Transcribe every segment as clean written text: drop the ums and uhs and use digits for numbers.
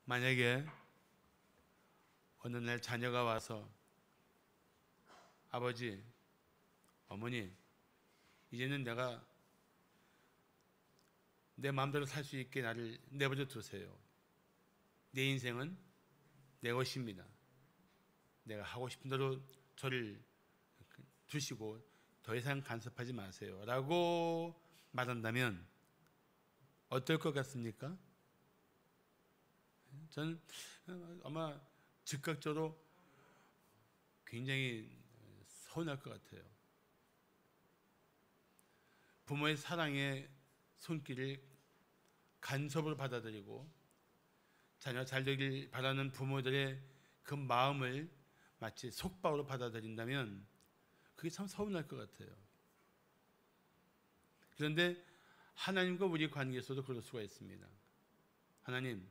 만약에 어느 날 자녀가 와서 아버지, 어머니, 이제는 내가 내 마음대로 살 수 있게 나를 내버려 두세요. 내 인생은 내 것입니다. 내가 하고 싶은 대로 저를 두시고 더 이상 간섭하지 마세요 라고 말한다면 어떨 것 같습니까? 저는 아마 즉각적으로 굉장히 서운할 것 같아요. 부모의 사랑의 손길을 간섭으로 받아들이고 자녀 잘 되길 바라는 부모들의 그 마음을 마치 속박으로 받아들인다면 그게 참 서운할 것 같아요. 그런데 하나님과 우리 관계에서도 그럴 수가 있습니다. 하나님,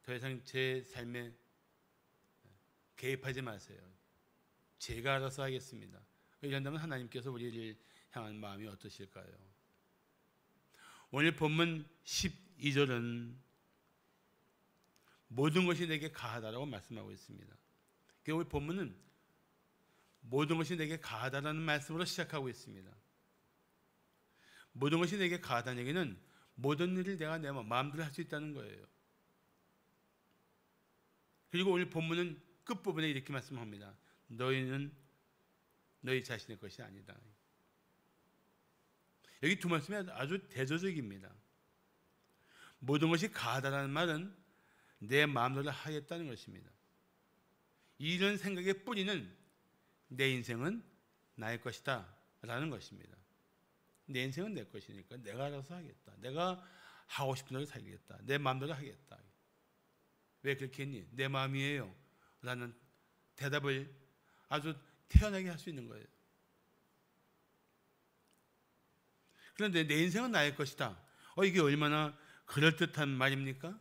더 이상 제 삶에 개입하지 마세요. 제가 알아서 하겠습니다. 이런다면 하나님께서 우리를 향한 마음이 어떠실까요? 오늘 본문 12절은 모든 것이 내게 가하다라고 말씀하고 있습니다. 오늘 본문은 모든 것이 내게 가하다라는 말씀으로 시작하고 있습니다. 모든 것이 내게 가하다는 얘기는 모든 일을 내가 내 마음대로 할 수 있다는 거예요. 그리고 오늘 본문은 끝부분에 이렇게 말씀합니다. 너희는 너희 자신의 것이 아니다. 여기 두 말씀이 아주 대조적입니다. 모든 것이 가하다라는 말은 내 마음대로 하겠다는 것입니다. 이런 생각의 뿌리는 내 인생은 나의 것이다 라는 것입니다. 내 인생은 내 것이니까 내가 알아서 하겠다. 내가 하고 싶은 대로 살겠다. 내 마음대로 하겠다. 왜 그렇게 했니? 내 마음이에요 라는 대답을 아주 태연하게 할 수 있는 거예요. 그런데 내 인생은 나의 것이다. 이게 얼마나 그럴듯한 말입니까?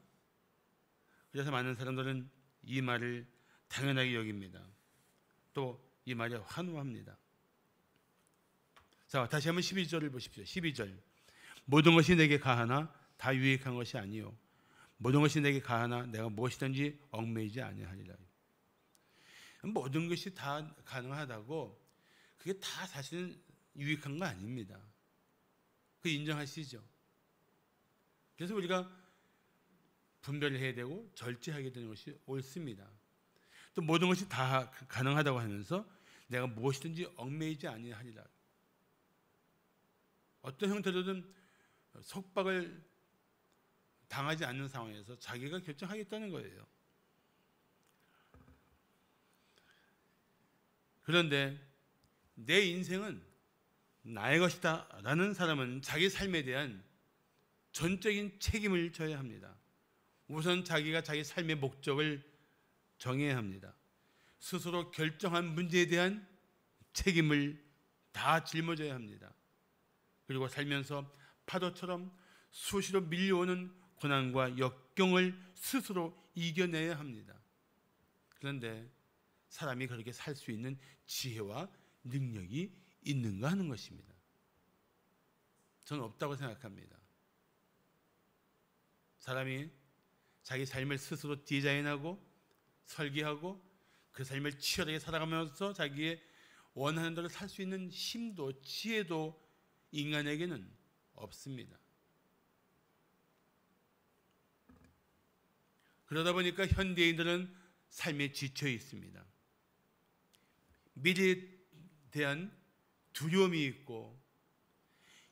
그래서 많은 사람들은 이 말을 당연하게 여깁니다. 또 이 말에 환호합니다. 자, 다시 한번 12절을 보십시오. 12절. 모든 것이 내게 가하나 다 유익한 것이 아니요. 모든 것이 내게 가하나 내가 무엇이든지 얽매이지 아니하리라. 모든 것이 다 가능하다고 그게 다 사실은 유익한 거 아닙니다. 그 인정하시죠? 그래서 우리가 분별을 해야 되고 절제하게 되는 것이 옳습니다. 또 모든 것이 다 가능하다고 하면서 내가 무엇이든지 얽매이지 아니하리라. 어떤 형태로든 속박을 당하지 않는 상황에서 자기가 결정하겠다는 거예요. 그런데 내 인생은 나의 것이다 라는 사람은 자기 삶에 대한 전적인 책임을 져야 합니다. 우선 자기가 자기 삶의 목적을 정해야 합니다. 스스로 결정한 문제에 대한 책임을 다 짊어져야 합니다. 그리고 살면서 파도처럼 수시로 밀려오는 고난과 역경을 스스로 이겨내야 합니다. 그런데 사람이 그렇게 살 수 있는 지혜와 능력이 있는가 하는 것입니다. 저는 없다고 생각합니다. 사람이 자기 삶을 스스로 디자인하고 설계하고 그 삶을 치열하게 살아가면서 자기의 원하는 대로 살 수 있는 힘도 지혜도 인간에게는 없습니다. 그러다 보니까 현대인들은 삶에 지쳐 있습니다. 미래에 대한 두려움이 있고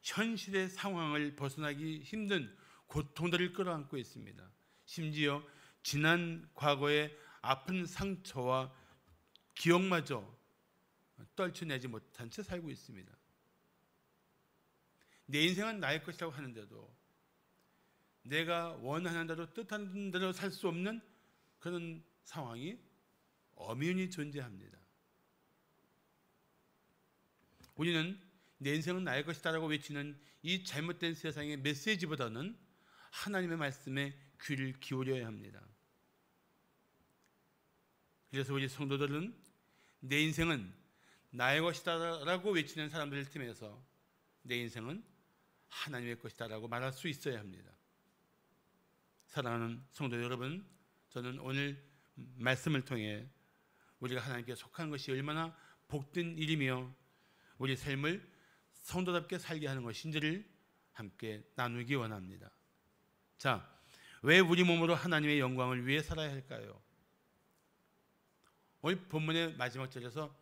현실의 상황을 벗어나기 힘든 고통들을 끌어안고 있습니다. 심지어 지난 과거의 아픈 상처와 기억마저 떨쳐내지 못한 채 살고 있습니다. 내 인생은 나의 것이라고 하는데도 내가 원하는 대로 뜻하는 대로 살 수 없는 그런 상황이 엄연히 존재합니다. 우리는 내 인생은 나의 것이다라고 외치는 이 잘못된 세상의 메시지보다는 하나님의 말씀에 귀를 기울여야 합니다. 그래서 우리 성도들은 내 인생은 나의 것이다라고 외치는 사람들을 틈에서 내 인생은 하나님의 것이다라고 말할 수 있어야 합니다. 사랑하는 성도 여러분, 저는 오늘 말씀을 통해 우리가 하나님께 속한 것이 얼마나 복된 일이며 우리 삶을 성도답게 살게 하는 것인지를 함께 나누기 원합니다. 자, 왜 우리 몸으로 하나님의 영광을 위해 살아야 할까요? 오늘 본문의 마지막 절에서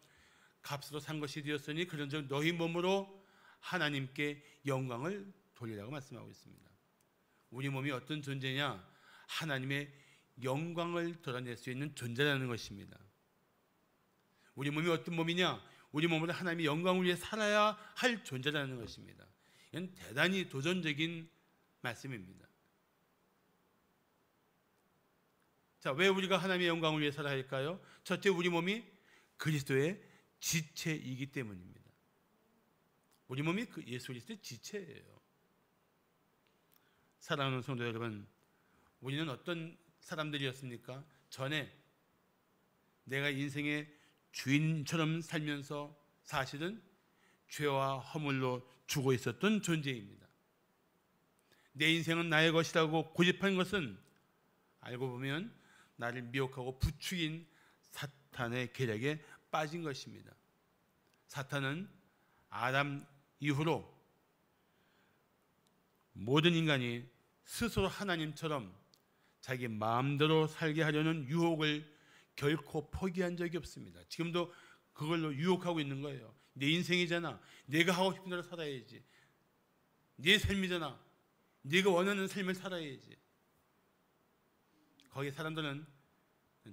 값으로 산 것이 되었으니 그런즉 너희 몸으로 하나님께 영광을 돌리라고 말씀하고 있습니다. 우리 몸이 어떤 존재냐? 하나님의 영광을 드러낼 수 있는 존재라는 것입니다. 우리 몸이 어떤 몸이냐? 우리 몸으로 하나님의 영광을 위해 살아야 할 존재라는 것입니다. 이건 대단히 도전적인 말씀입니다. 자, 왜 우리가 하나님의 영광을 위해 살아야 할까요? 첫째, 우리 몸이 그리스도의 지체이기 때문입니다. 우리 몸이 예수 그리스도의 지체예요. 사랑하는 성도 여러분, 우리는 어떤 사람들이었습니까? 전에 내가 인생의 주인처럼 살면서 사실은 죄와 허물로 죽어 있었던 존재입니다. 내 인생은 나의 것이라고 고집한 것은 알고 보면 나를 미혹하고 부추긴 사탄의 계략에 빠진 것입니다. 사탄은 아담 이후로 모든 인간이 스스로 하나님처럼 자기 마음대로 살게 하려는 유혹을 결코 포기한 적이 없습니다. 지금도 그걸로 유혹하고 있는 거예요. 내 인생이잖아. 내가 하고 싶은 대로 살아야지. 내 삶이잖아. 네가 원하는 삶을 살아야지. 거기 사람들은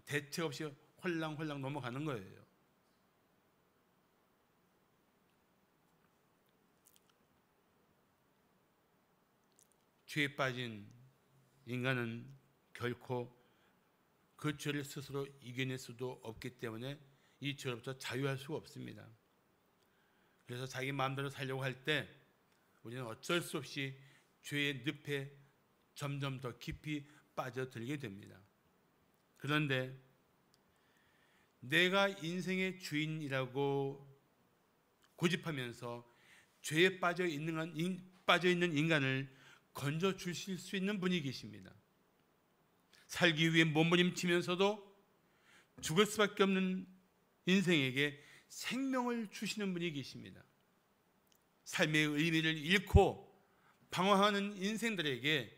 대책 없이 홀랑홀랑 넘어가는 거예요. 죄에 빠진 인간은 결코 그 죄를 스스로 이겨낼 수도 없기 때문에 이 죄로부터 자유할 수가 없습니다. 그래서 자기 마음대로 살려고 할 때 우리는 어쩔 수 없이 죄의 늪에 점점 더 깊이 빠져들게 됩니다. 그런데 내가 인생의 주인이라고 고집하면서 죄에 빠져 있는 인간을 건져 주실 수 있는 분이 계십니다. 살기 위해 몸부림치면서도 죽을 수밖에 없는 인생에게 생명을 주시는 분이 계십니다. 삶의 의미를 잃고 방황하는 인생들에게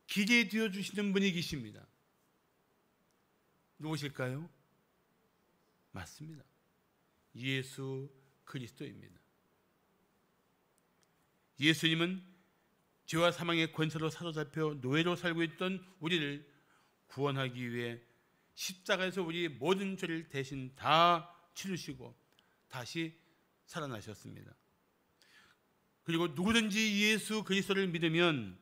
길이 되어 주시는 분이 계십니다. 누구실까요? 맞습니다. 예수 그리스도입니다. 예수님은 죄와 사망의 권세로 사로잡혀 노예로 살고 있던 우리를 구원하기 위해 십자가에서 우리 모든 죄를 대신 다 치르시고 다시 살아나셨습니다. 그리고 누구든지 예수 그리스도를 믿으면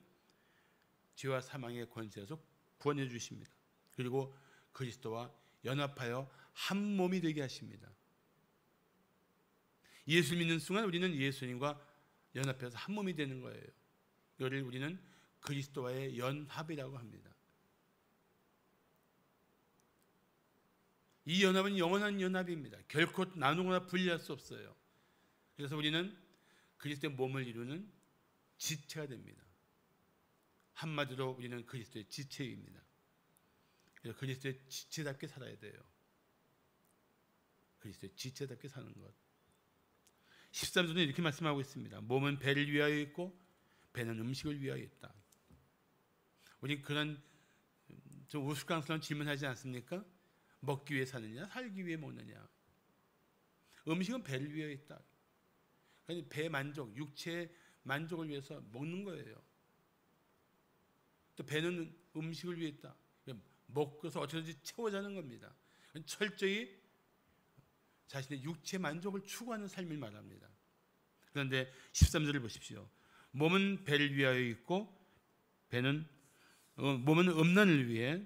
죄와 사망의 권세에서 구원해 주십니다. 그리고 그리스도와 연합하여 한 몸이 되게 하십니다. 예수 믿는 순간 우리는 예수님과 연합해서 한 몸이 되는 거예요. 이거를 우리는 그리스도와의 연합이라고 합니다. 이 연합은 영원한 연합입니다. 결코 나누거나 분리할 수 없어요. 그래서 우리는 그리스도의 몸을 이루는 지체가 됩니다. 한마디로 우리는 그리스도의 지체입니다. 그래서 그리스도의 지체답게 살아야 돼요. 그리스도의 지체답게 사는 것. 13절은 이렇게 말씀하고 있습니다. 몸은 배를 위하여 있고 배는 음식을 위하여 있다. 우리 그런 좀 우스꽝스러운 질문하지 않습니까? 먹기 위해 사느냐, 살기 위해 먹느냐. 음식은 배를 위하여 있다. 그러니까 배 만족, 육체의 만족을 위해서 먹는 거예요. 또 배는 음식을 위해 있다. 먹고서 어쩌든지 채워자는 겁니다. 철저히 자신의 육체 만족을 추구하는 삶을 말합니다. 그런데 13절을 보십시오. 몸은 배를 위하여 있고 몸은 음란을 위해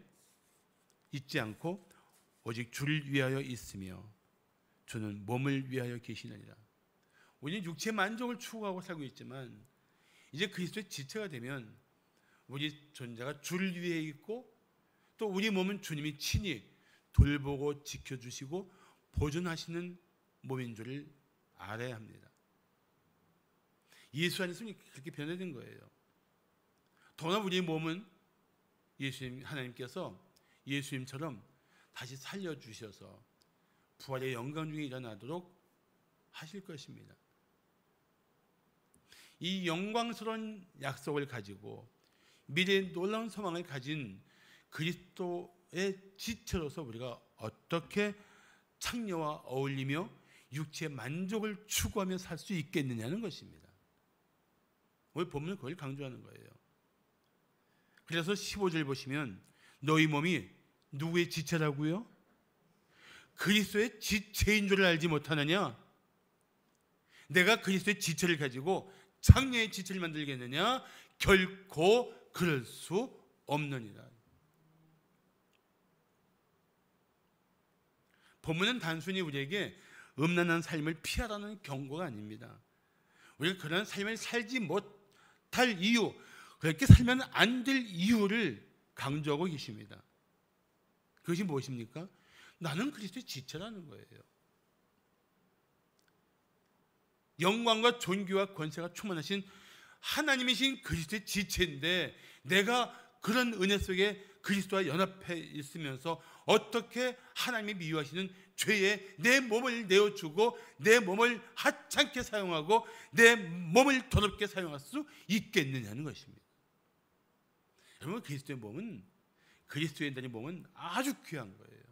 있지 않고 오직 주를 위하여 있으며 주는 몸을 위하여 계시느니라. 우리는 육체 만족을 추구하고 살고 있지만 이제 그리스도의 지체가 되면 우리 존재가 주를 위해 있고 또 우리 몸은 주님이 친히 돌보고 지켜주시고 보존하시는 몸인 줄을 알아야 합니다. 예수 안에서 그렇게 변화된 거예요. 더나 우리의 몸은 하나님께서 예수님처럼 다시 살려주셔서 부활의 영광 중에 일어나도록 하실 것입니다. 이 영광스러운 약속을 가지고 미래의 놀라운 소망을 가진 그리스도의 지체로서 우리가 어떻게 창녀와 어울리며 육체의 만족을 추구하며 살 수 있겠느냐는 것입니다. 오늘 본문은 그걸 강조하는 거예요. 그래서 15절 보시면 너희 몸이 누구의 지체라고요? 그리스도의 지체인 줄 알지 못하느냐? 내가 그리스도의 지체를 가지고 창녀의 지체를 만들겠느냐? 결코 그럴 수 없느니라. 본문은 단순히 우리에게 음란한 삶을 피하라는 경고가 아닙니다. 우리가 그런 삶을 살지 못할 이유, 그렇게 살면 안 될 이유를 강조하고 계십니다. 그것이 무엇입니까? 나는 그리스도의 지체라는 거예요. 영광과 존귀와 권세가 충만하신 하나님이신 그리스도의 지체인데 내가 그런 은혜 속에 그리스도와 연합해 있으면서 어떻게 하나님이 미워하시는 죄에 내 몸을 내어주고 내 몸을 하찮게 사용하고 내 몸을 더럽게 사용할 수 있겠느냐는 것입니다. 여러분, 그리스도의 몸은, 그리스도의 몸은 아주 귀한 거예요.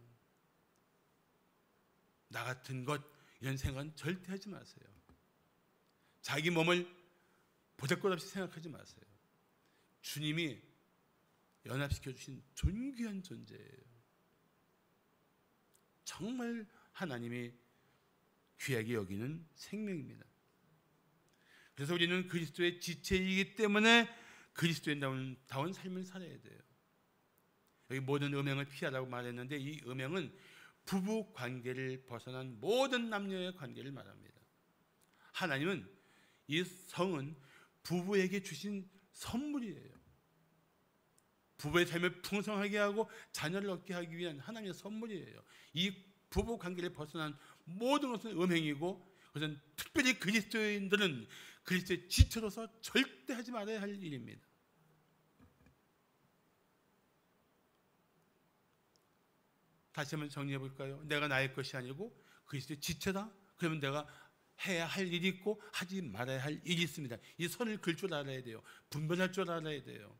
나 같은 것 이런 생각은 절대 하지 마세요. 자기 몸을 보잘것없이 생각하지 마세요. 주님이 연합시켜 주신 존귀한 존재예요. 정말 하나님이 귀하게 여기는 생명입니다. 그래서 우리는 그리스도의 지체이기 때문에 그리스도인다운 삶을 살아야 돼요. 여기 모든 음행을 피하라고 말했는데 이 음행은 부부 관계를 벗어난 모든 남녀의 관계를 말합니다. 하나님은 이 성은 부부에게 주신 선물이에요. 부부의 삶을 풍성하게 하고 자녀를 얻게 하기 위한 하나님의 선물이에요. 이 부부 관계를 벗어난 모든 것은 음행이고 그것은 특별히 그리스도인들은 그리스도의 지체로서 절대 하지 말아야 할 일입니다. 다시 한번 정리해 볼까요? 내가 나의 것이 아니고 그리스도의 지체다? 그러면 내가 해야 할 일이 있고 하지 말아야 할 일이 있습니다. 이 선을 그을 줄 알아야 돼요. 분별할 줄 알아야 돼요.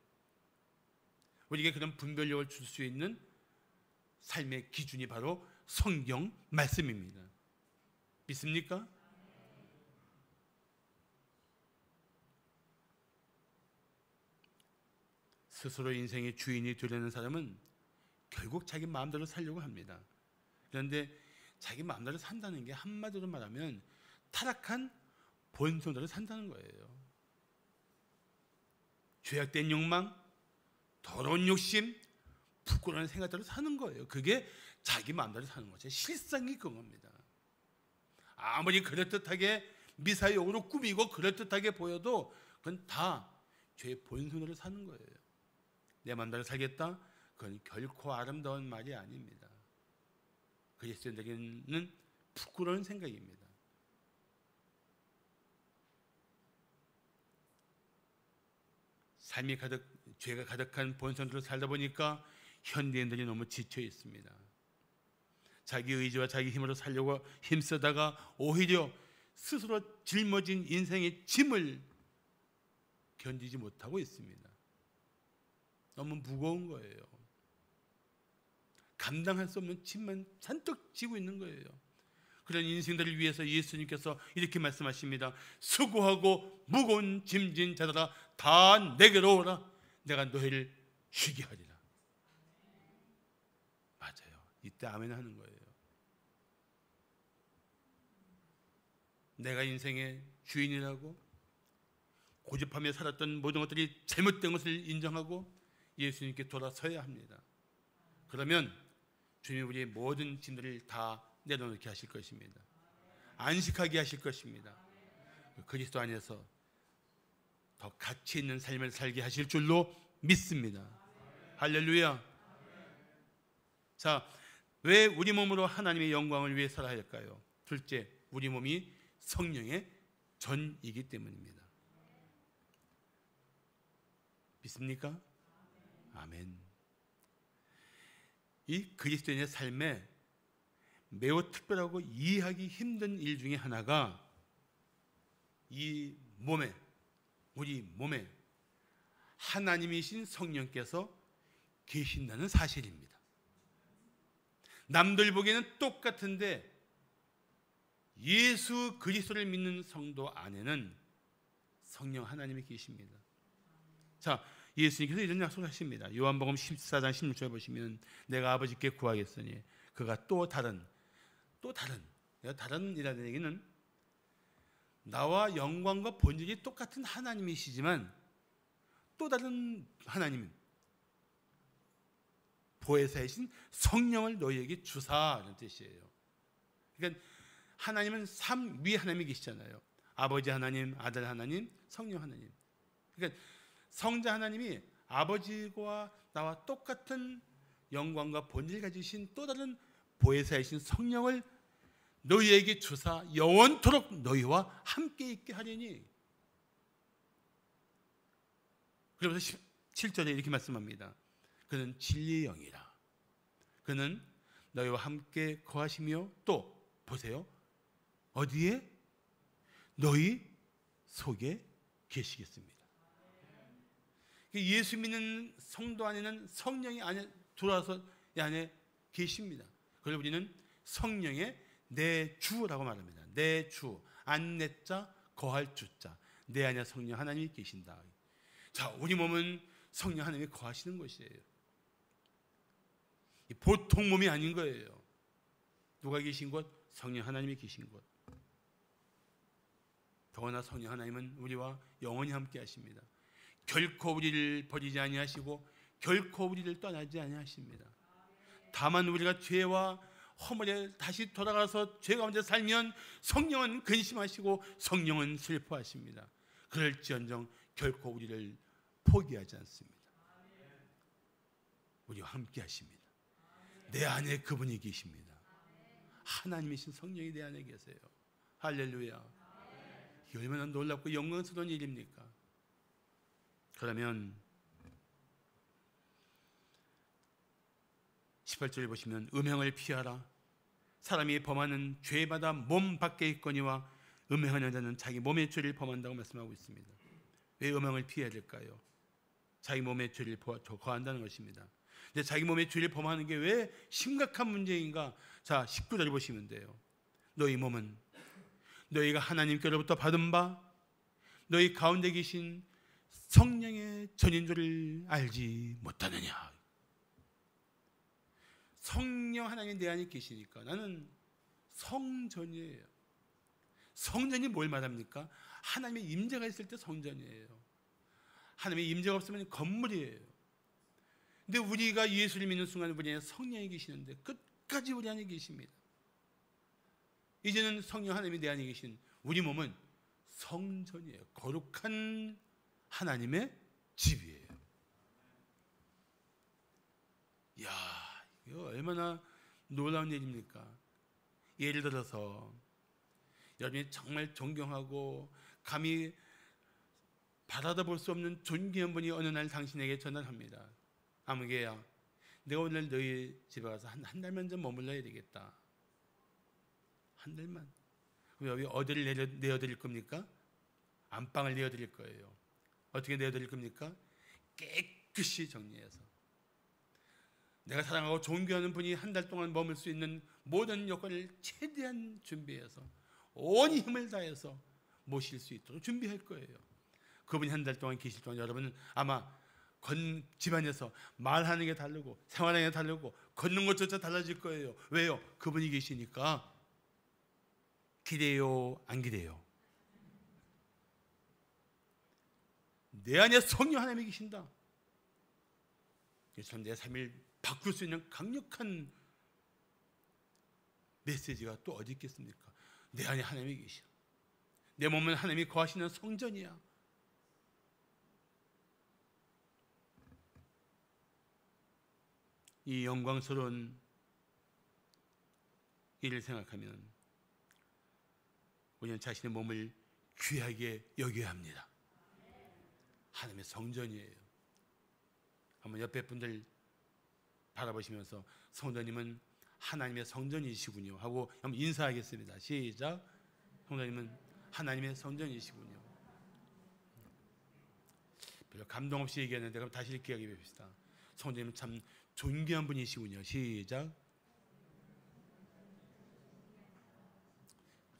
우리에게 그런 분별력을 줄 수 있는 삶의 기준이 바로 성경 말씀입니다. 믿습니까? 스스로 인생의 주인이 되려는 사람은 결국 자기 마음대로 살려고 합니다. 그런데 자기 마음대로 산다는 게 한마디로 말하면 타락한 본성대로 산다는 거예요. 죄악된 욕망, 더러운 욕심, 부끄러운 생각대로 사는 거예요. 그게 자기 마음대로 사는 거죠. 실상이 그겁니다. 아무리 그럴듯하게 미사역으로 꾸미고 그럴듯하게 보여도 그건 다 죄의 본성대로 사는 거예요. 내 마음대로 살겠다? 그건 결코 아름다운 말이 아닙니다. 그리스도인에게는 부끄러운 생각입니다. 삶이 죄가 가득한 본성대로 살다 보니까 현대인들이 너무 지쳐 있습니다. 자기 의지와 자기 힘으로 살려고 힘쓰다가 오히려 스스로 짊어진 인생의 짐을 견디지 못하고 있습니다. 너무 무거운 거예요. 감당할 수 없는 짐만 잔뜩 지고 있는 거예요. 그런 인생들을 위해서 예수님께서 이렇게 말씀하십니다. 수고하고 무거운 짐진 자들아 다 내게로 오라. 내가 너희를 쉬게 하리라. 맞아요. 이때 아멘 하는 거예요. 내가 인생의 주인이라고 고집하며 살았던 모든 것들이 잘못된 것을 인정하고 예수님께 돌아서야 합니다. 그러면 주님이 우리의 모든 짐들을 다 내려놓게 하실 것입니다. 안식하게 하실 것입니다. 그리스도 안에서 더 가치 있는 삶을 살게 하실 줄로 믿습니다. 할렐루야. 자, 왜 우리 몸으로 하나님의 영광을 위해 살아야 할까요? 둘째, 우리 몸이 성령의 전이기 때문입니다. 믿습니까? 아멘. 이 그리스도인의 삶에 매우 특별하고 이해하기 힘든 일 중에 하나가 이 몸에, 우리 몸에 하나님이신 성령께서 계신다는 사실입니다. 남들 보기에는 똑같은데 예수 그리스도를 믿는 성도 안에는 성령 하나님이 계십니다. 자, 예수님께서 이런 약속을 하십니다. 요한복음 14장 16절에 보시면 내가 아버지께 구하겠으니 그가 또 다른 이라는 얘기는 나와 영광과 본질이 똑같은 하나님이시지만 또 다른 하나님, 보혜사이신 성령을 너희에게 주사라는 뜻이에요. 그러니까 하나님은 삼위 하나님이 계시잖아요. 아버지 하나님, 아들 하나님, 성령 하나님. 그러니까 성자 하나님이 아버지와 나와 똑같은 영광과 본질을 가지신 또 다른 보혜사이신 성령을 너희에게 주사 영원토록 너희와 함께 있게 하리니. 그러면서 17절에 이렇게 말씀합니다. 그는 진리의 영이라. 그는 너희와 함께 거하시며 또 보세요. 어디에? 너희 속에 계시겠습니다. 예수 믿는 성도 안에는 성령이 안에 들어와서 이 안에 계십니다. 그걸 우리는 성령의 내 주라고 말합니다. 내 주, 안내자, 거할 주자. 내 안에 성령 하나님이 계신다. 자, 우리 몸은 성령 하나님이 거하시는 것이에요. 보통 몸이 아닌 거예요. 누가 계신 곳? 성령 하나님이 계신 곳. 더구나 성령 하나님은 우리와 영원히 함께 하십니다. 결코 우리를 버리지 아니하시고 결코 우리를 떠나지 아니하십니다. 다만 우리가 죄와 허물에 다시 돌아가서 죄 가운데 살면 성령은 근심하시고 성령은 슬퍼하십니다. 그럴지언정 결코 우리를 포기하지 않습니다. 우리와 함께 하십니다. 내 안에 그분이 계십니다. 하나님이신 성령이 내 안에 계세요. 할렐루야. 이게 얼마나 놀랍고 영광스러운 일입니까? 그러면 18절에 보시면 음행을 피하라. 사람이 범하는 죄마다 몸 밖에 있거니와 음행하는 자는 자기 몸의 죄를 범한다고 말씀하고 있습니다. 왜 음행을 피해야 될까요? 자기 몸의 죄를 거한다는 것입니다. 근데 자기 몸의 죄를 범하는 게 왜 심각한 문제인가? 자, 19절을 보시면 돼요. 너희 몸은 너희가 하나님께로부터 받은 바 너희 가운데 계신 성령의 전인 줄을 알지 못하느냐. 성령 하나님이 내 안에 계시니까 나는 성전이에요. 성전이 뭘 말합니까? 하나님의 임재가 있을 때 성전이에요. 하나님의 임재가 없으면 건물이에요. 근데 우리가 예수를 믿는 순간 우리 안에 성령이 계시는데 끝까지 우리 안에 계십니다. 이제는 성령 하나님이 내 안에 계신 우리 몸은 성전이에요. 거룩한 하나님의 집이에요. 이야, 이거 얼마나 놀라운 일입니까? 예를 들어서 여러분이 정말 존경하고 감히 받아다 볼 수 없는 존귀한 분이 어느 날 당신에게 전화합니다. 아무개야, 내가 오늘 너희 집에 가서 한 달만 좀 머물러야 되겠다. 한 달만. 그럼 여기 어디를 내어드릴 겁니까? 안방을 내어드릴 거예요. 어떻게 내어드릴 겁니까? 깨끗이 정리해서. 내가 사랑하고 존경하는 분이 한 달 동안 머물 수 있는 모든 여건을 최대한 준비해서 온 힘을 다해서 모실 수 있도록 준비할 거예요. 그분이 한 달 동안 계실 동안 여러분은 아마 집안에서 말하는 게 다르고 생활하는 게 다르고 걷는 것조차 달라질 거예요. 왜요? 그분이 계시니까. 기대요? 안 기대요? 내 안에 성령 하나님이 계신다. 그래서 내 삶을 바꿀 수 있는 강력한 메시지가 또 어디 있겠습니까? 내 안에 하나님이 계셔. 내 몸은 하나님이 거하시는 성전이야. 이 영광스러운 일을 생각하면 우리는 자신의 몸을 귀하게 여겨야 합니다. 하나님의 성전이에요. 한번 옆에 분들 바라보시면서 성도님은 하나님의 성전이시군요 하고 한번 인사하겠습니다. 시작. 성도님은 하나님의 성전이시군요. 별로 감동 없이 얘기했는데 그럼 다시 이렇게 얘기해 봅시다. 성도님은 참 존귀한 분이시군요. 시작.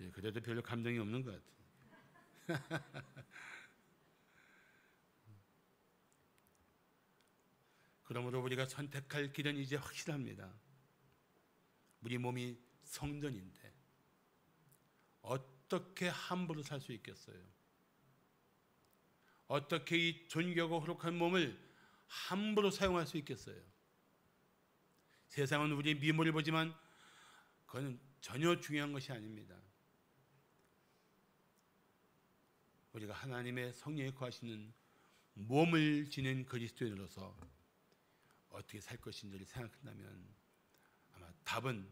예, 그래도 별로 감동이 없는 것 같아요. 그러므로 우리가 선택할 길은 이제 확실합니다. 우리 몸이 성전인데 어떻게 함부로 살 수 있겠어요? 어떻게 이 존귀하고 거룩한 몸을 함부로 사용할 수 있겠어요? 세상은 우리의 미모를 보지만 그건 전혀 중요한 것이 아닙니다. 우리가 하나님의 성령에 거하시는 몸을 지닌 그리스도인으로서 어떻게 살 것인지를 생각한다면 아마 답은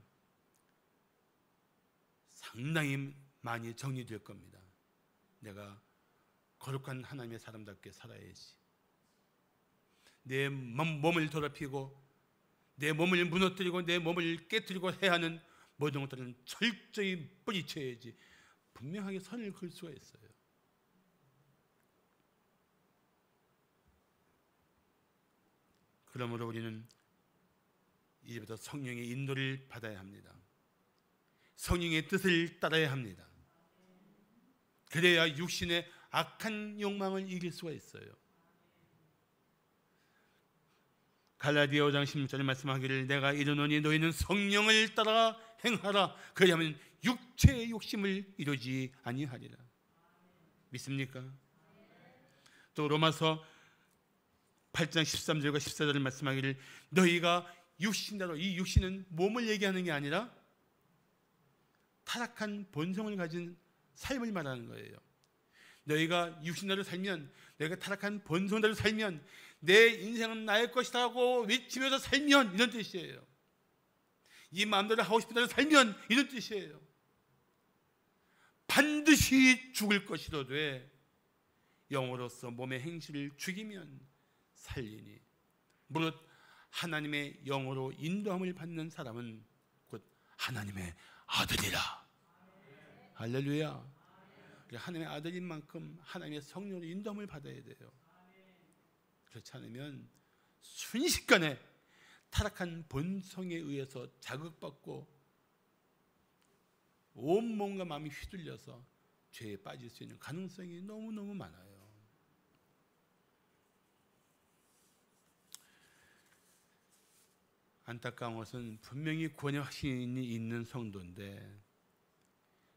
상당히 많이 정리될 겁니다. 내가 거룩한 하나님의 사람답게 살아야지. 내 몸을 더럽히고 내 몸을 무너뜨리고 내 몸을 깨뜨리고 해야 하는 모든 것들은 철저히 뿌리쳐야지 분명하게 선을 그을 수가 있어요. 그러므로 우리는 이제부터 성령의 인도를 받아야 합니다. 성령의 뜻을 따라야 합니다. 그래야 육신의 악한 욕망을 이길 수가 있어요. 갈라디아 5장 16절에 말씀하기를 내가 이르노니 너희는 성령을 따라 행하라. 그리하면 육체의 욕심을 이루지 아니하리라. 믿습니까? 또 로마서 8장 13절과 14절을 말씀하기를 너희가 육신대로, 이 육신은 몸을 얘기하는 게 아니라 타락한 본성을 가진 삶을 말하는 거예요. 너희가 육신대로 살면, 너희가 타락한 본성대로 살면 내 인생은 나의 것이라고 외치면서 살면 이런 뜻이에요. 이 마음대로 하고 싶은 대로 살면 이런 뜻이에요. 반드시 죽을 것이로되 영으로서 몸의 행실을 죽이면 살리니 무릇 하나님의 영으로 인도함을 받는 사람은 곧 하나님의 아들이라. 할렐루야. 하나님의 아들인 만큼 하나님의 성령으로 인도함을 받아야 돼요. 그렇지 않으면 순식간에 타락한 본성에 의해서 자극받고 온몸과 마음이 휘둘려서 죄에 빠질 수 있는 가능성이 너무너무 많아요. 안타까운 것은 분명히 구원의 확신이 있는 성도인데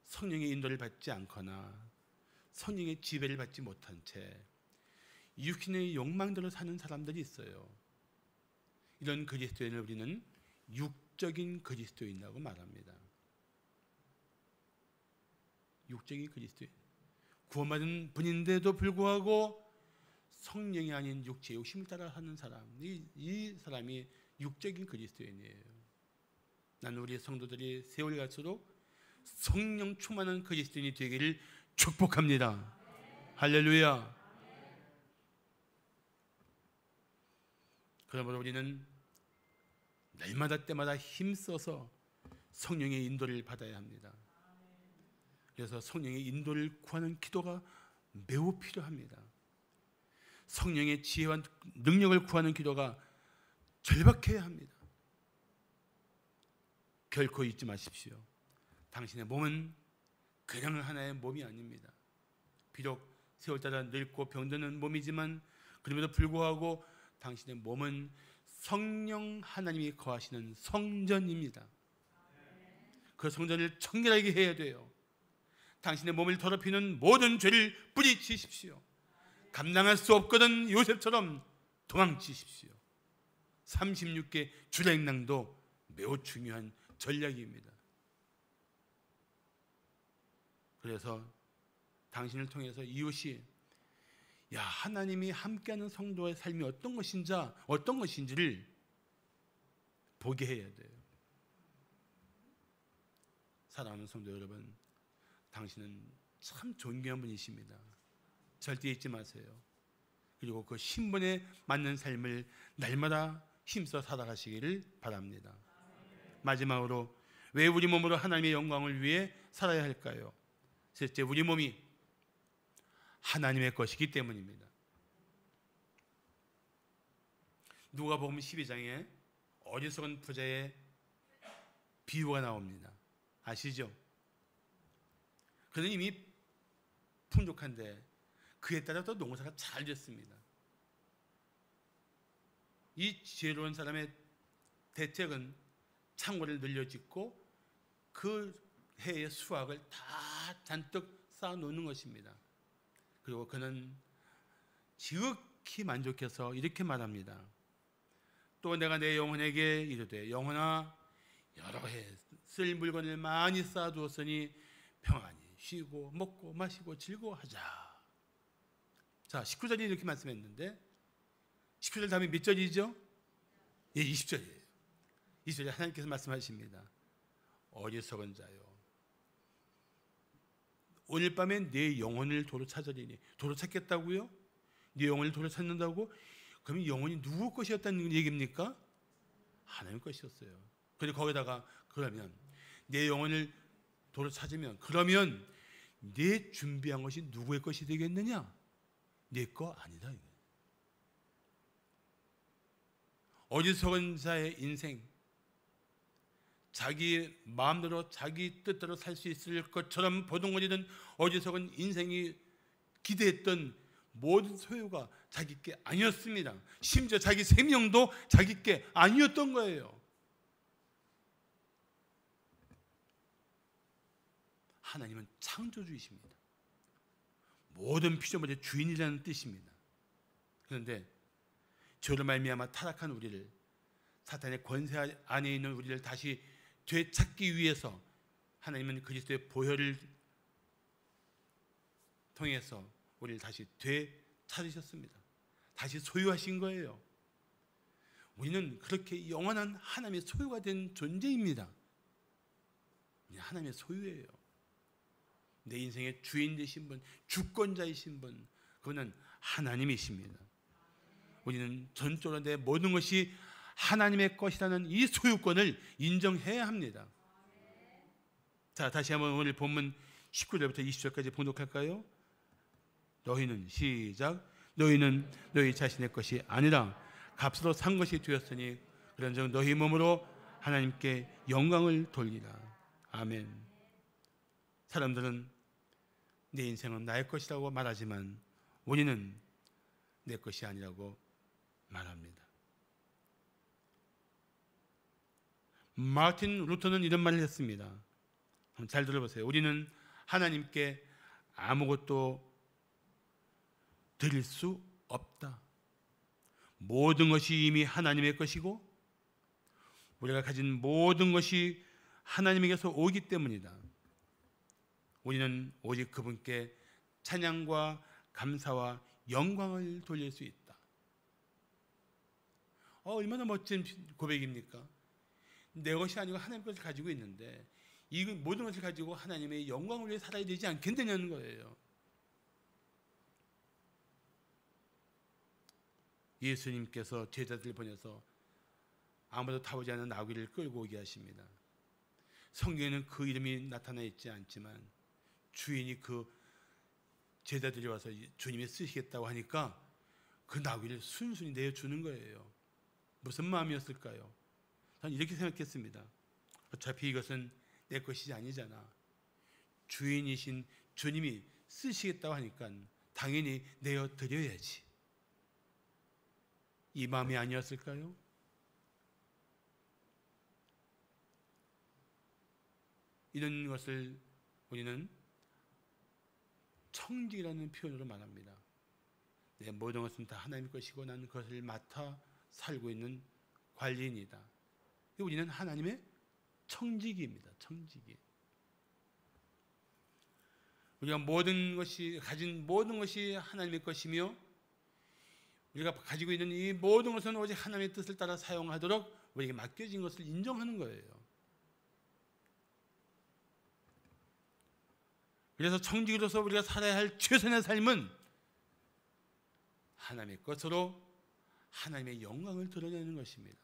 성령의 인도를 받지 않거나 성령의 지배를 받지 못한 채 육신의 욕망대로 사는 사람들이 있어요. 이런 그리스도인을 우리는 육적인 그리스도인이라고 말합니다. 육적인 그리스도인, 구원받은 분인데도 불구하고 성령이 아닌 육체의 욕심을 따라 사는 사람, 이 사람이 육적인 그리스도인이에요. 나는 우리 성도들이 세월 갈수록 성령 충만한 그리스도인이 되기를 축복합니다. 할렐루야. 그러므로 우리는 날마다 때마다 힘써서 성령의 인도를 받아야 합니다. 그래서 성령의 인도를 구하는 기도가 매우 필요합니다. 성령의 지혜와 능력을 구하는 기도가 절박해야 합니다. 결코 잊지 마십시오. 당신의 몸은 그냥 하나의 몸이 아닙니다. 비록 세월 따라 늙고 병드는 몸이지만 그럼에도 불구하고 당신의 몸은 성령 하나님이 거하시는 성전입니다. 그 성전을 청결하게 해야 돼요. 당신의 몸을 더럽히는 모든 죄를 뿌리치십시오. 감당할 수 없거든 요셉처럼 도망치십시오. 36개 주랭낭도 매우 중요한 전략입니다. 그래서 당신을 통해서 이웃이 야, 하나님이 함께하는 성도의 삶이 어떤 것인지를 보게 해야 돼요. 사랑하는 성도 여러분, 당신은 참 존귀한 분이십니다. 절대 잊지 마세요. 그리고 그 신분에 맞는 삶을 날마다 힘써 살아가시기를 바랍니다. 마지막으로 왜 우리 몸으로 하나님의 영광을 위해 살아야 할까요? 셋째, 우리 몸이 하나님의 것이기 때문입니다. 누가복음 12장에 어리석은 부자의 비유가 나옵니다. 아시죠? 그는 이미 풍족한데 그에 따라 또 농사가 잘 됐습니다. 이 지혜로운 사람의 대책은 창고를 늘려짓고 그 해의 수확을 다 잔뜩 쌓아놓는 것입니다. 그리고 그는 지극히 만족해서 이렇게 말합니다. 또 내가 내 영혼에게 이르되 영혼아 여러 해 쓸 물건을 많이 쌓아두었으니 평안히 쉬고 먹고 마시고 즐거워하자. 자, 19절이 이렇게 말씀했는데 19절 다음에 몇 절이죠? 예, 20절이에요. 20절에 하나님께서 말씀하십니다. 어리석은 자요, 오늘 밤에 내 영혼을 도로 찾으리니. 도로 찾겠다고요? 네 영혼을 도로 찾는다고? 그럼 영혼이 누구 것이었다는 얘기입니까? 하나님 것이었어요. 그리고 거기다가 그러면 내 영혼을 도로 찾으면 그러면 내 준비한 것이 누구의 것이 되겠느냐? 내 거 아니다. 어리석은 자의 인생, 자기 마음대로 자기 뜻대로 살 수 있을 것처럼 보던 것이든 어리석은 인생이 기대했던 모든 소유가 자기께 아니었습니다. 심지어 자기 생명도 자기께 아니었던 거예요. 하나님은 창조주이십니다. 모든 피조물의 주인이라는 뜻입니다. 그런데 죄로 말미암아 타락한 우리를, 사탄의 권세 안에 있는 우리를 다시 되찾기 위해서 하나님은 그리스도의 보혈을 통해서 우리를 다시 되찾으셨습니다. 다시 소유하신 거예요. 우리는 그렇게 영원한 하나님의 소유가 된 존재입니다. 하나님의 소유예요. 내 인생의 주인 되신 분, 주권자이신 분, 그분은 하나님이십니다. 우리는 전적으로 내 모든 것이 하나님의 것이라는 이 소유권을 인정해야 합니다. 자, 다시 한번 오늘 본문 19절부터 20절까지 봉독할까요? 너희는 시작. 너희는 너희 자신의 것이 아니라 값으로 산 것이 되었으니 그런즉 너희 몸으로 하나님께 영광을 돌리라. 아멘. 사람들은 내 인생은 나의 것이라고 말하지만 우리는 내 것이 아니라고 말합니다. 마틴 루터는 이런 말을 했습니다. 한번 잘 들어보세요. 우리는 하나님께 아무것도 드릴 수 없다. 모든 것이 이미 하나님의 것이고 우리가 가진 모든 것이 하나님에게서 오기 때문이다. 우리는 오직 그분께 찬양과 감사와 영광을 돌릴 수 있다. 얼마나 멋진 고백입니까? 내 것이 아니고 하나님 것을 가지고 있는데 이 모든 것을 가지고 하나님의 영광을 위해 살아야 되지 않겠느냐는 거예요. 예수님께서 제자들을 보내서 아무도 타보지 않은 나귀를 끌고 오게 하십니다. 성경에는 그 이름이 나타나 있지 않지만 주인이 그 제자들이 와서 주님이 쓰시겠다고 하니까 그 나귀를 순순히 내어주는 거예요. 무슨 마음이었을까요? 저는 이렇게 생각했습니다. 어차피 이것은 내 것이 아니잖아. 주인이신 주님이 쓰시겠다고 하니까 당연히 내어드려야지. 이 마음이 아니었을까요? 이런 것을 우리는 청직이라는 표현으로 말합니다. 내 모든 것은 다 하나님 것이고 나는 그것을 맡아 살고 있는 관리인이다. 우리는 하나님의 청지기입니다. 청지기. 우리가 모든 것이 가진 모든 것이 하나님의 것이며 우리가 가지고 있는 이 모든 것은 오직 하나님의 뜻을 따라 사용하도록 우리에게 맡겨진 것을 인정하는 거예요. 그래서 청지기로서 우리가 살아야 할 최선의 삶은 하나님의 것으로 하나님의 영광을 드러내는 것입니다.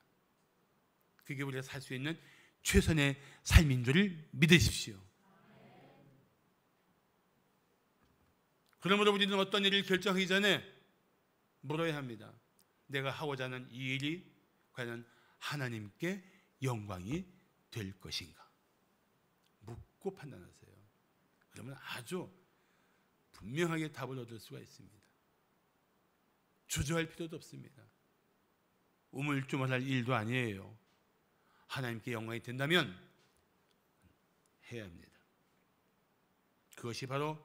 그게 우리가 살 수 있는 최선의 삶인 줄을 믿으십시오. 그러므로 우리는 어떤 일을 결정하기 전에 물어야 합니다. 내가 하고자 하는 이 일이 과연 하나님께 영광이 될 것인가? 묻고 판단하세요. 그러면 아주 분명하게 답을 얻을 수가 있습니다. 주저할 필요도 없습니다. 우물쭈물할 일도 아니에요. 하나님께 영광이 된다면 해야 합니다. 그것이 바로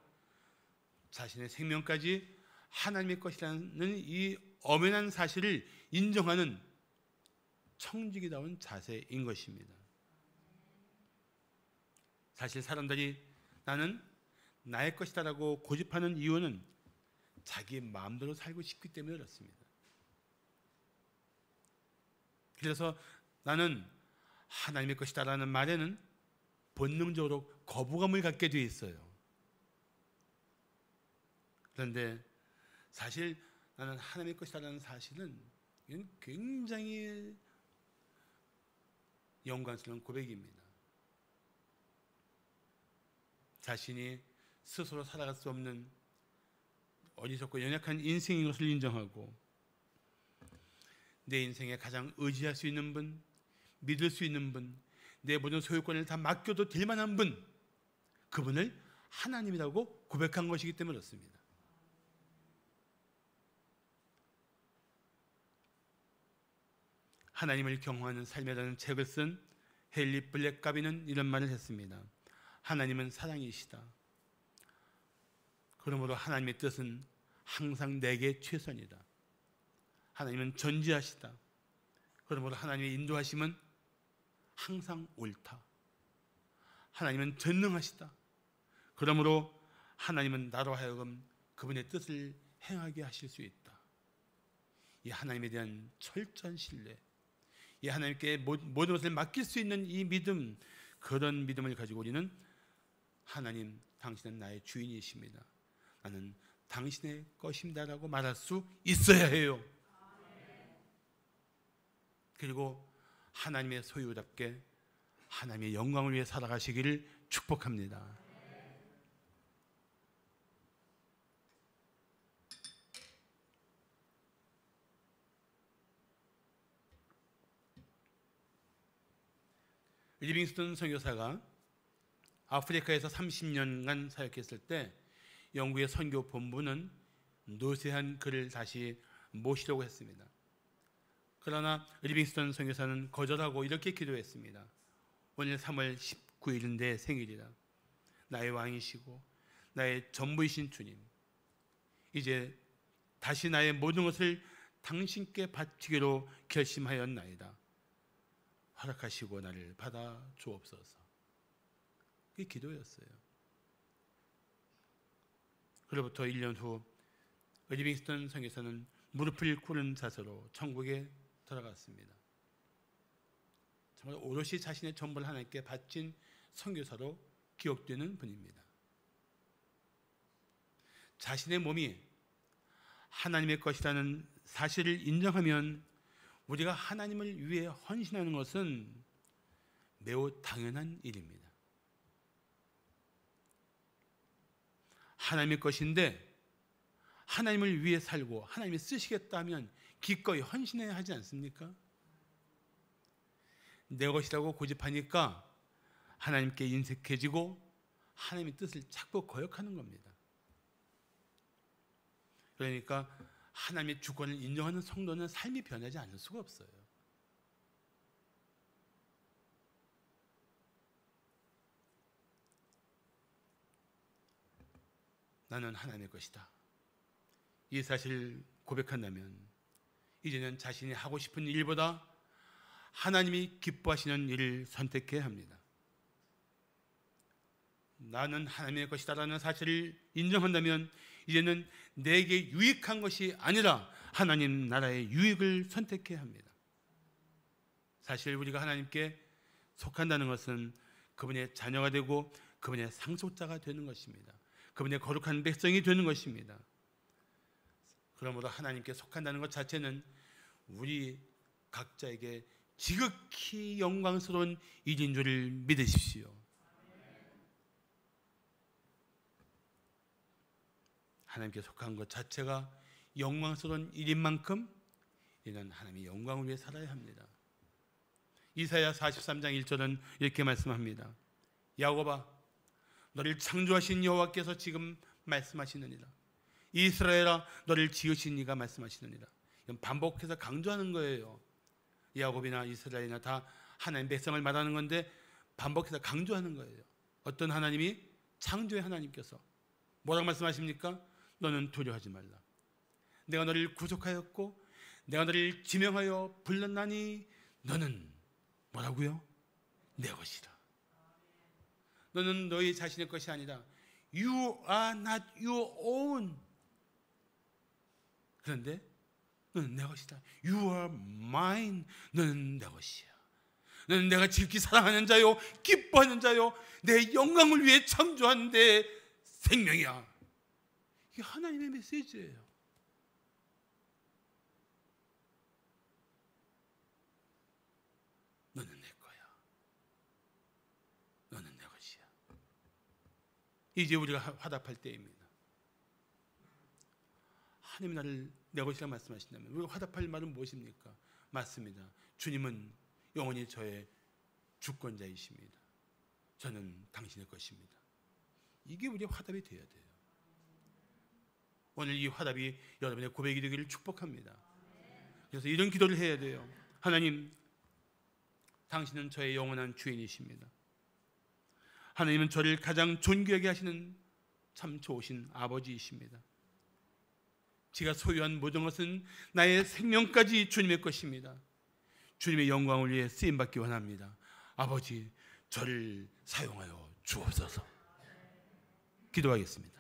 자신의 생명까지 하나님의 것이라는 이 엄연한 사실을 인정하는 청지기다운 자세인 것입니다. 사실 사람들이 나는 나의 것이다라고 고집하는 이유는 자기 마음대로 살고 싶기 때문에 그렇습니다. 그래서 나는 하나님의 것이다라는 말에는 본능적으로 거부감을 갖게 돼 있어요. 그런데 사실 나는 하나님의 것이다라는 사실은 이건 굉장히 영광스러운 고백입니다. 자신이 스스로 살아갈 수 없는 어리석고 연약한 인생인 것을 인정하고 내 인생에 가장 의지할 수 있는 분, 믿을 수 있는 분, 내 모든 소유권을 다 맡겨도 될 만한 분, 그분을 하나님이라고 고백한 것이기 때문에 그렇습니다. 하나님을 경험하는 삶이라는 책을 쓴 헨리 블랙가비는 이런 말을 했습니다. 하나님은 사랑이시다. 그러므로 하나님의 뜻은 항상 내게 최선이다. 하나님은 전지하시다. 그러므로 하나님의 인도하심은 항상 옳다. 하나님은 전능하시다. 그러므로 하나님은 나로 하여금 그분의 뜻을 행하게 하실 수 있다. 이 하나님에 대한 철저한 신뢰, 이 하나님께 모든 것을 맡길 수 있는 이 믿음, 그런 믿음을 가지고 우리는 하나님, 당신은 나의 주인이십니다. 나는 당신의 것입니다라고 말할 수 있어야 해요. 그리고 하나님의 소유답게 하나님의 영광을 위해 살아가시기를 축복합니다. 리빙스턴 선교사가 아프리카에서 30년간 사역했을 때 영국의 선교 본부는 노쇠한 그를 다시 모시려고 했습니다. 그러나 리빙스턴 선교사는 거절하고 이렇게 기도했습니다. 오늘 3월 19일은 내 생일이다. 나의 왕이시고 나의 전부이신 주님, 이제 다시 나의 모든 것을 당신께 바치기로 결심하였나이다. 허락하시고 나를 받아 주옵소서. 그게 기도였어요. 그로부터 1년 후 리빙스턴 선교사는 무릎을 꿇은 자세로 천국에 들어갔습니다. 정말 오롯이 자신의 전부를 하나님께 바친 선교사로 기억되는 분입니다. 자신의 몸이 하나님의 것이라는 사실을 인정하면 우리가 하나님을 위해 헌신하는 것은 매우 당연한 일입니다. 하나님의 것인데 하나님을 위해 살고 하나님이 쓰시겠다 하면 기꺼이 헌신해야 하지 않습니까? 내 것이라고 고집하니까 하나님께 인색해지고 하나님의 뜻을 자꾸 거역하는 겁니다. 그러니까 하나님의 주권을 인정하는 성도는 삶이 변하지 않을 수가 없어요. 나는 하나님의 것이다. 이 사실을 고백한다면 이제는 자신이 하고 싶은 일보다 하나님이 기뻐하시는 일을 선택해야 합니다. 나는 하나님의 것이다라는 사실을 인정한다면 이제는 내게 유익한 것이 아니라 하나님 나라의 유익을 선택해야 합니다. 사실 우리가 하나님께 속한다는 것은 그분의 자녀가 되고 그분의 상속자가 되는 것입니다. 그분의 거룩한 백성이 되는 것입니다. 그러므로 하나님께 속한다는 것 자체는 우리 각자에게 지극히 영광스러운 일인 줄을 믿으십시오. 하나님께 속한 것 자체가 영광스러운 일인 만큼 이는 하나님의 영광을 위해 살아야 합니다. 이사야 43장 1절은 이렇게 말씀합니다. 야곱아, 너를 창조하신 여호와께서 지금 말씀하시느니라. 이스라엘아, 너를 지으신 이가 말씀하시느니라. 이건 반복해서 강조하는 거예요. 야곱이나 이스라엘이나 다 하나님 백성을 말하는 건데 반복해서 강조하는 거예요. 어떤 하나님이? 창조의 하나님께서 뭐라고 말씀하십니까? 너는 두려워하지 말라. 내가 너를 구속하였고 내가 너를 지명하여 불렀나니 너는 뭐라고요? 내 것이라. 너는 너희 자신의 것이 아니다. You are not your own. 그런데 너는 내 것이다. You are mine. 너는 내 것이야. 너는 내가 지극히 사랑하는 자요, 기뻐하는 자요, 내 영광을 위해 창조한 내 생명이야. 이게 하나님의 메시지예요. 너는 내 거야. 너는 내 것이야. 이제 우리가 화답할 때입니다. 하나님이 나를 내 것이라 말씀하신다면 우리가 화답할 말은 무엇입니까? 맞습니다. 주님은 영원히 저의 주권자이십니다. 저는 당신의 것입니다. 이게 우리의 화답이 되어야 돼요. 오늘 이 화답이 여러분의 고백이 되기를 축복합니다. 그래서 이런 기도를 해야 돼요. 하나님, 당신은 저의 영원한 주인이십니다. 하나님은 저를 가장 존귀하게 하시는 참 좋으신 아버지이십니다. 제가 소유한 모든 것은 나의 생명까지 주님의 것입니다. 주님의 영광을 위해 쓰임받기 원합니다. 아버지, 저를 사용하여 주옵소서. 기도하겠습니다.